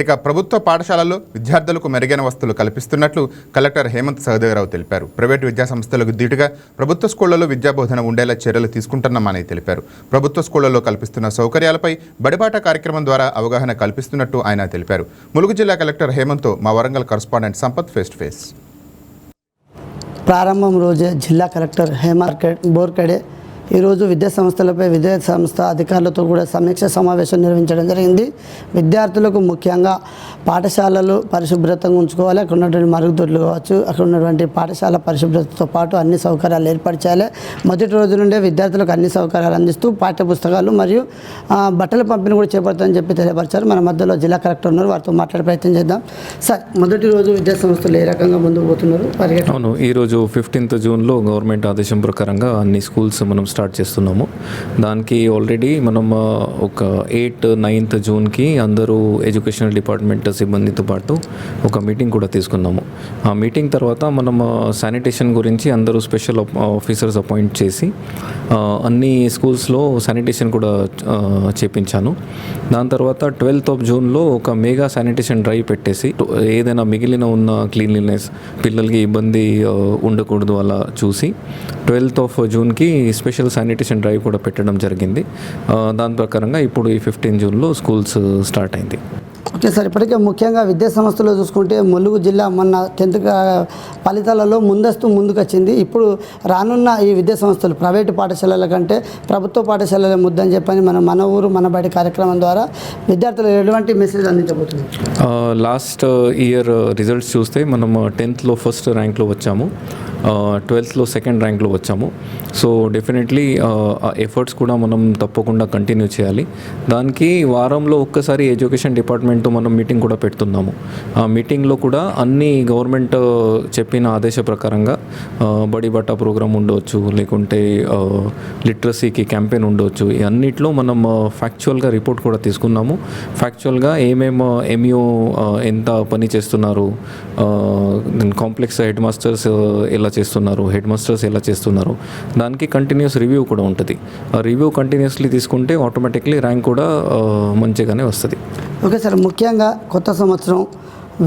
ఇక ప్రభుత్వ పాఠశాలల్లో విద్యార్థులకు మెరుగైన వసతులు కల్పిస్తున్నట్లు కలెక్టర్ హేమంత్ సహదేవరావు తెలిపారు. ప్రైవేటు విద్యాసంస్థలకు ధీటుగా ప్రభుత్వ స్కూళ్లలో విద్యాబోధన ఉండేలా చర్యలు తీసుకుంటున్నామని తెలిపారు. ప్రభుత్వ స్కూళ్లలో కల్పిస్తున్న సౌకర్యాలపై బడిబాట కార్యక్రమం ద్వారా అవగాహన కల్పిస్తున్నట్టు ఆయన తెలిపారు. ములుగు జిల్లా కలెక్టర్ హేమంత్తో మా Warangal correspondent Sampath face to face. ప్రారంభం రోజే జిల్లా కలెక్టర్ హేమంత్ బోర్కడే ఈరోజు విద్యాసంస్థలపై విద్యాసంస్థ అధికారులతో కూడా సమీక్ష సమావేశం నిర్వహించడం జరిగింది. విద్యార్థులకు ముఖ్యంగా పాఠశాలలు పరిశుభ్రతంగా ఉంచుకోవాలి. అక్కడ ఉన్నటువంటి మరుగుదొడ్లు కావచ్చు, అక్కడ ఉన్నటువంటి పాఠశాల పరిశుభ్రతతో పాటు అన్ని సౌకర్యాలు ఏర్పరచాలి. మొదటి రోజు నుండే విద్యార్థులకు అన్ని సౌకర్యాలు అందిస్తూ పాఠ్యపుస్తకాలు మరియు బట్టల పంపిణీ కూడా చేపడతామని చెప్పి తెలియపరిచారు. మన మధ్యలో జిల్లా కలెక్టర్ ఉన్నారు, వారితో మాట్లాడే ప్రయత్నం చేద్దాం. సార్, మొదటి రోజు విద్యాసంస్థలు ఏ రకంగా ముందుకు పోతున్నారు? అవును, ఈరోజు 15th జూన్లో గవర్నమెంట్ ఆదేశం ప్రకారంగా అన్ని స్కూల్స్ మనం స్టార్ట్ చేస్తున్నాము. దానికి ఆల్రెడీ మనం ఒక 8th, 9th జూన్కి అందరూ ఎడ్యుకేషనల్ డిపార్ట్మెంట్ సిబ్బందితో పాటు ఒక మీటింగ్ కూడా తీసుకున్నాము. ఆ మీటింగ్ తర్వాత మనం శానిటేషన్ గురించి అందరూ స్పెషల్ ఆఫీసర్స్ అపాయింట్ చేసి అన్ని స్కూల్స్లో శానిటేషన్ కూడా చేపించాను. దాని తర్వాత 12th జూన్లో ఒక మెగా శానిటేషన్ డ్రైవ్ పెట్టేసి ఏదైనా మిగిలిన ఉన్న క్లీన్లీనెస్ పిల్లలకి ఇబ్బంది ఉండకూడదు అలా చూసి 12th జూన్కి స్పెషల్ శానిటేషన్ డ్రైవ్ కూడా పెట్టడం జరిగింది. దాని ప్రకారంగా ఇప్పుడు ఈ 15 జూన్లో స్కూల్స్ స్టార్ట్ అయింది. ఓకే సార్, ఇప్పటికే ముఖ్యంగా విద్యా సంస్థలో చూసుకుంటే ములుగు జిల్లా మొన్న 10th ఫలితాలలో ముందుకు వచ్చింది. ఇప్పుడు రానున్న ఈ విద్యా సంస్థలు ప్రైవేటు పాఠశాలల కంటే ప్రభుత్వ పాఠశాలల ముద్దని చెప్పని మన ఊరు మన బడి కార్యక్రమం ద్వారా విద్యార్థులు ఎటువంటి మెసేజ్ అందించబోతుంది? లాస్ట్ ఇయర్ రిజల్ట్స్ చూస్తే మనం 10th ఫస్ట్ ర్యాంక్లో వచ్చాము, 12th సెకండ్ ర్యాంక్లో వచ్చాము. సో డెఫినెట్లీ ఎఫర్ట్స్ కూడా మనం తప్పకుండా కంటిన్యూ చేయాలి. దానికి వారంలో ఒక్కసారి ఎడ్యుకేషన్ డిపార్ట్మెంట్తో మనం మీటింగ్ కూడా పెడుతున్నాము. ఆ మీటింగ్లో కూడా అన్ని గవర్నమెంట్ చెప్పిన ఆదేశ ప్రకారంగా బడి బట్టా ప్రోగ్రామ్ ఉండవచ్చు, లేకుంటే లిటరసీకి క్యాంపెయిన్ ఉండవచ్చు. ఈ అన్నిట్లో మనం ఫ్యాక్చువల్గా రిపోర్ట్ కూడా తీసుకున్నాము. ఫ్యాక్చువల్గా ఏమేమో ఎంఈఓ ఎంత పని చేస్తున్నారు, కాంప్లెక్స్ హెడ్ మాస్టర్స్ ఎలా చేస్తున్నారు, హెడ్ మాస్టర్స్ ఎలా చేస్తున్నారు, దానికి కంటిన్యూస్ రివ్యూ కూడా ఉంటుంది. ఆ రివ్యూ కంటిన్యూస్లీ తీసుకుంటే ఆటోమేటిక్లీ ర్యాంక్ కూడా మంచిగానే వస్తుంది. ఓకే సార్, ముఖ్యంగా కొత్త సంవత్సరం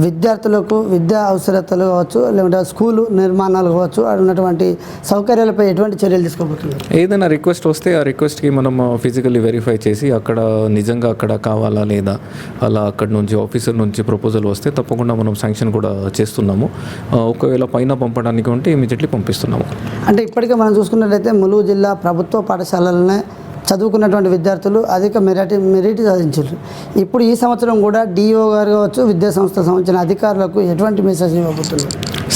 విద్యార్థులకు విద్యా అవసరతలు కావచ్చు, లేకుంటే స్కూలు నిర్మాణాలు కావచ్చు, ఉన్నటువంటి సౌకర్యాలపై ఎటువంటి చర్యలు తీసుకోబోతున్నారు? ఏదైనా రిక్వెస్ట్ వస్తే ఆ రిక్వెస్ట్కి మనం ఫిజికల్లీ వెరిఫై చేసి అక్కడ నిజంగా అక్కడ కావాలా లేదా అలా అక్కడ నుంచి ఆఫీసర్ నుంచి ప్రపోజల్ వస్తే తప్పకుండా మనం శాంక్షన్ కూడా చేస్తున్నాము. ఒకవేళ పైన పంపడానికి ఉంటే ఇమీడియట్లీ పంపిస్తున్నాము. అంటే ఇప్పటికే మనం చూసుకున్నట్లయితే ములుగు జిల్లా ప్రభుత్వ పాఠశాలలనే చదువుకున్నటువంటి విద్యార్థులు అధిక మెరిట్ సాధించారు. ఇప్పుడు ఈ సంవత్సరం కూడా డిఓ గారు కావచ్చు, విద్యాసంస్థ సంబంధించిన అధికారులకు ఎటువంటి మెసేజ్ ఇవ్వబోతున్నారు?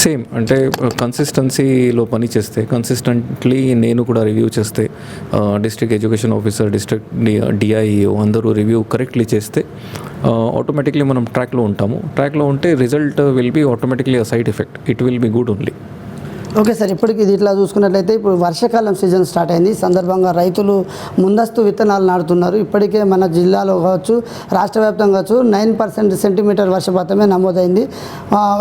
సేమ్, అంటే కన్సిస్టెన్సీలో పని చేస్తే, కన్సిస్టెంట్లీ నేను కూడా రివ్యూ చేస్తే, district education officer, district DIO అందరూ రివ్యూ కరెక్ట్లీ చేస్తే ఆటోమేటిక్లీ మనం ట్రాక్లో ఉంటాము. ట్రాక్లో ఉంటే result will be automatically a side effect, it will be good only. Okay sir, ఇప్పటికి ఇది ఇట్లా చూసుకున్నట్లయితే ఇప్పుడు వర్షాకాలం సీజన్ స్టార్ట్ అయింది. ఈ సందర్భంగా రైతులు ముందస్తు విత్తనాలు నాటుతున్నారు. ఇప్పటికే మన జిల్లాలో కావచ్చు, రాష్ట్ర వ్యాప్తంగా కావచ్చు 9% సెంటీమీటర్ వర్షపాతమే నమోదైంది.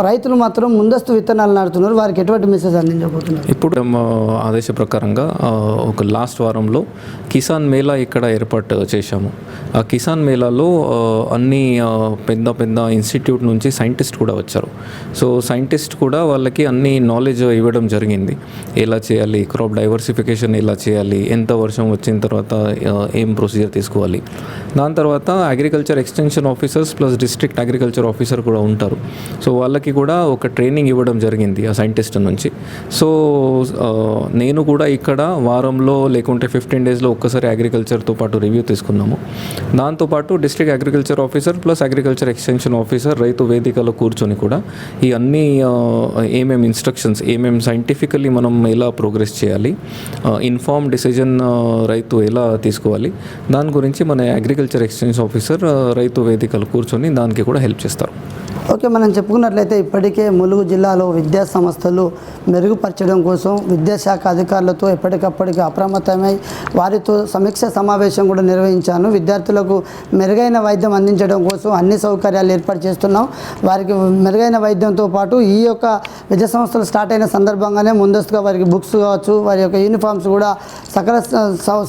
రైతులు మాత్రం ముందస్తు విత్తనాలు నాటుతున్నారు. వారికి ఎటువంటి మెసేజ్ అందించబోతున్నారు? ఇప్పుడు ఆదేశ ప్రకారంగా ఒక లాస్ట్ వారంలో కిసాన్ మేళా ఇక్కడ ఏర్పాటు చేశాము. ఆ కిసాన్ మేళాలో అన్ని పెద్ద పెద్ద ఇన్స్టిట్యూట్ నుంచి సైంటిస్ట్ కూడా వచ్చారు. సో సైంటిస్ట్ కూడా వాళ్ళకి అన్ని నాలెడ్జ్ ఇవ్వడం జరిగింది. ఎలా చేయాలి, క్రాప్ డైవర్సిఫికేషన్ ఎలా చేయాలి, ఎంత వర్షం వచ్చిన తర్వాత ఏం ప్రొసీజర్ తీసుకోవాలి. దాని తర్వాత agriculture extension officers plus district agriculture officer కూడా ఉంటారు. సో వాళ్ళకి కూడా ఒక ట్రైనింగ్ ఇవ్వడం జరిగింది ఆ సైంటిస్ట్ నుంచి. సో నేను కూడా ఇక్కడ వారంలో లేకుంటే 15 డేస్లో ఒక్కసారి అగ్రికల్చర్తో పాటు రివ్యూ తీసుకున్నాము. దాంతోపాటు district agriculture officer plus agriculture extension officer రైతు వేదికలో కూర్చొని కూడా ఈ అన్ని ఏమేమి ఇన్స్ట్రక్షన్స్, ఏమేమి సైంటిఫికల్లీ మనం ఎలా ప్రోగ్రెస్ చేయాలి, ఇన్ఫార్మ్ డిసిజన్ రైతు ఎలా తీసుకోవాలి, దాని గురించి మన అగ్రికల్చర్ ఎక్స్చేంజ్ ఆఫీసర్ రైతు వేదికలు కూర్చొని దానికి కూడా హెల్ప్ చేస్తారు. ఓకే, మనం చెప్పుకున్నట్లయితే ఇప్పటికే ములుగు జిల్లాలో విద్యా సంస్థలు మెరుగుపరచడం కోసం విద్యాశాఖ అధికారులతో ఎప్పటికప్పటికి అప్రమత్తమై వారితో సమీక్ష సమావేశం కూడా నిర్వహించాను. విద్యార్థులకు మెరుగైన వైద్యం అందించడం కోసం అన్ని సౌకర్యాలు ఏర్పాటు చేస్తున్నాం. వారికి మెరుగైన వైద్యంతో పాటు ఈ యొక్క విద్యా సంస్థలు స్టార్ట్ అయిన సందర్భంగానే ముందస్తుగా వారికి బుక్స్ కావచ్చు, వారి యొక్క యూనిఫామ్స్ కూడా సకల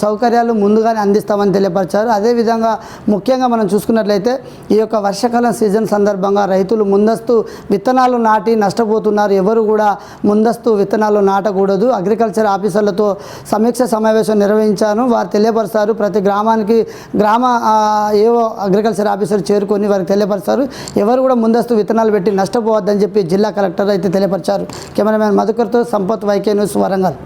సౌకర్యాలు ముందుగానే అందిస్తామని తెలియపరిచారు. అదేవిధంగా ముఖ్యంగా మనం చూసుకున్నట్లయితే ఈ యొక్క వర్షాకాలం సీజన్ సందర్భంగా రైతులు ముందస్తు విత్తనాలు నాటి నష్టపోతున్నారు. ఎవరు కూడా ముందస్తు విత్తనాలు నాటకూడదు. అగ్రికల్చర్ ఆఫీసర్లతో సమీక్ష సమావేశం నిర్వహించాను. వారు తెలియపరుస్తారు. ప్రతి గ్రామానికి ఏవో అగ్రికల్చర్ ఆఫీసర్ చేరుకొని వారికి తెలియపరుస్తారు. ఎవరు కూడా ముందస్తు విత్తనాలు పెట్టి నష్టపోవద్దని చెప్పి జిల్లా కలెక్టర్ అయితే తెలియపరిచారు. కెమెరామెన్ మధుకర్తో సంపత్, వైకే న్యూస్, వరంగల్.